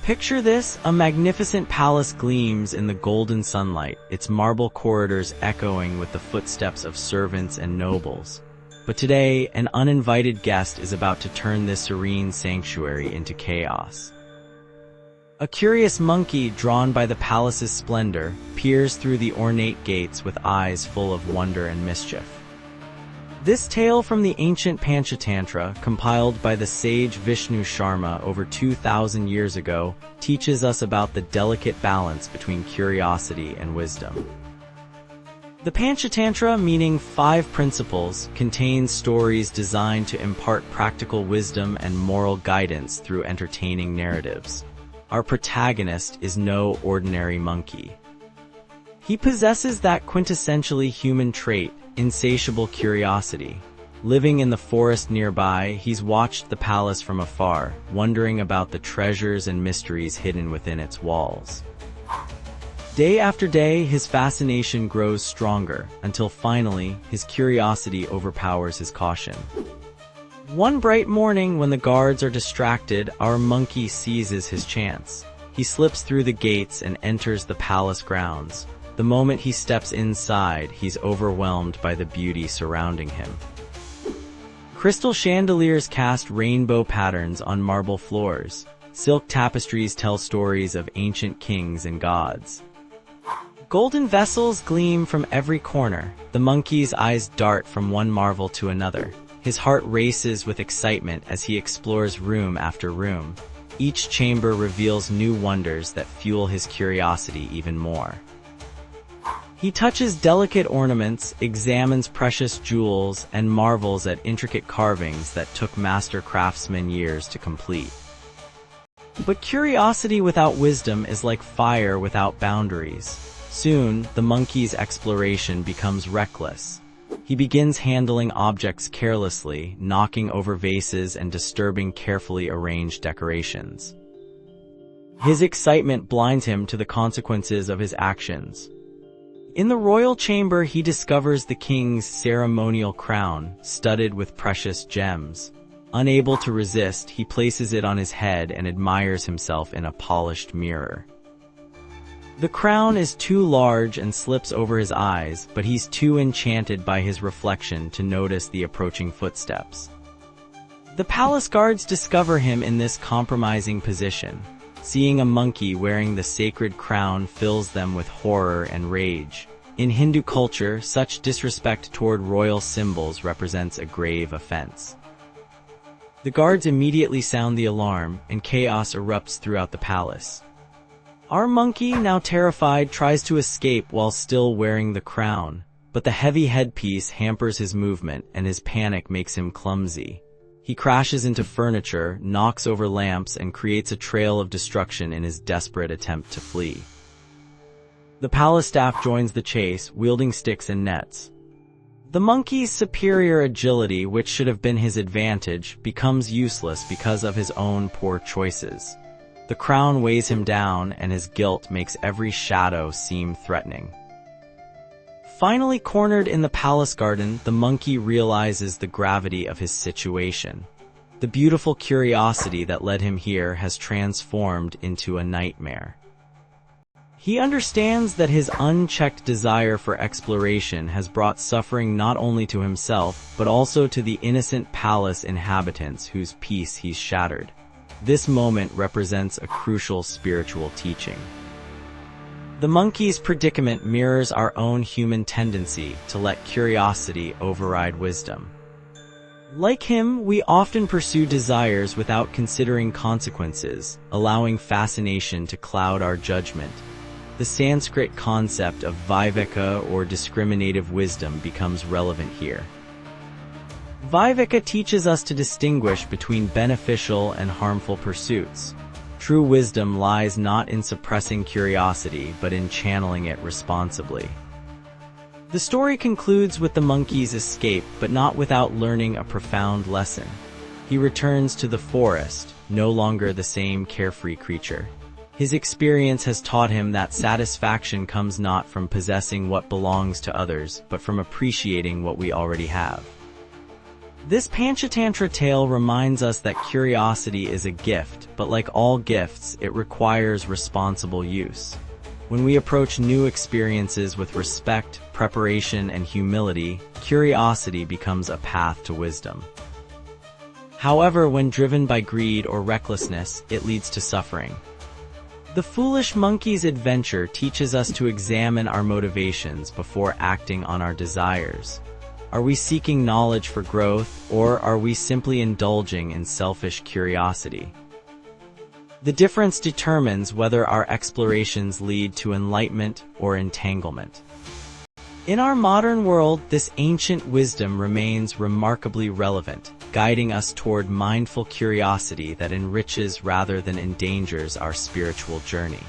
Picture this, a magnificent palace gleams in the golden sunlight, its marble corridors echoing with the footsteps of servants and nobles. But today, an uninvited guest is about to turn this serene sanctuary into chaos. A curious monkey, drawn by the palace's splendor, peers through the ornate gates with eyes full of wonder and mischief. This tale from the ancient Panchatantra, compiled by the sage Vishnu Sharma over 2,000 years ago, teaches us about the delicate balance between curiosity and wisdom. The Panchatantra, meaning 5 principles, contains stories designed to impart practical wisdom and moral guidance through entertaining narratives. Our protagonist is no ordinary monkey. He possesses that quintessentially human trait, insatiable curiosity. Living in the forest nearby, he's watched the palace from afar, wondering about the treasures and mysteries hidden within its walls. Day after day, his fascination grows stronger, until finally, his curiosity overpowers his caution. One bright morning, when the guards are distracted, our monkey seizes his chance. He slips through the gates and enters the palace grounds. The moment he steps inside, he's overwhelmed by the beauty surrounding him. Crystal chandeliers cast rainbow patterns on marble floors. Silk tapestries tell stories of ancient kings and gods. Golden vessels gleam from every corner. The monkey's eyes dart from one marvel to another. His heart races with excitement as he explores room after room. Each chamber reveals new wonders that fuel his curiosity even more. He touches delicate ornaments, examines precious jewels, and marvels at intricate carvings that took master craftsmen years to complete. But curiosity without wisdom is like fire without boundaries. Soon, the monkey's exploration becomes reckless. He begins handling objects carelessly, knocking over vases and disturbing carefully arranged decorations. His excitement blinds him to the consequences of his actions. In the royal chamber, he discovers the king's ceremonial crown, studded with precious gems. Unable to resist, he places it on his head and admires himself in a polished mirror. The crown is too large and slips over his eyes, but he's too enchanted by his reflection to notice the approaching footsteps. The palace guards discover him in this compromising position. Seeing a monkey wearing the sacred crown fills them with horror and rage. In Hindu culture, such disrespect toward royal symbols represents a grave offense. The guards immediately sound the alarm, and chaos erupts throughout the palace. Our monkey, now terrified, tries to escape while still wearing the crown, but the heavy headpiece hampers his movement, and his panic makes him clumsy. He crashes into furniture, knocks over lamps, and creates a trail of destruction in his desperate attempt to flee. The palace staff joins the chase, wielding sticks and nets. The monkey's superior agility, which should have been his advantage, becomes useless because of his own poor choices. The crown weighs him down, and his guilt makes every shadow seem threatening. Finally cornered in the palace garden, the monkey realizes the gravity of his situation. The beautiful curiosity that led him here has transformed into a nightmare. He understands that his unchecked desire for exploration has brought suffering not only to himself, but also to the innocent palace inhabitants whose peace he's shattered. This moment represents a crucial spiritual teaching. The monkey's predicament mirrors our own human tendency to let curiosity override wisdom. Like him, we often pursue desires without considering consequences, allowing fascination to cloud our judgment. The Sanskrit concept of viveka, or discriminative wisdom, becomes relevant here. Viveka teaches us to distinguish between beneficial and harmful pursuits. True wisdom lies not in suppressing curiosity, but in channeling it responsibly. The story concludes with the monkey's escape, but not without learning a profound lesson. He returns to the forest, no longer the same carefree creature. His experience has taught him that satisfaction comes not from possessing what belongs to others, but from appreciating what we already have. This Panchatantra tale reminds us that curiosity is a gift, but like all gifts, it requires responsible use. When we approach new experiences with respect, preparation, and humility, curiosity becomes a path to wisdom. However, when driven by greed or recklessness, it leads to suffering. The Foolish Monkey's adventure teaches us to examine our motivations before acting on our desires. Are we seeking knowledge for growth, or are we simply indulging in selfish curiosity? The difference determines whether our explorations lead to enlightenment or entanglement. In our modern world, this ancient wisdom remains remarkably relevant, guiding us toward mindful curiosity that enriches rather than endangers our spiritual journey.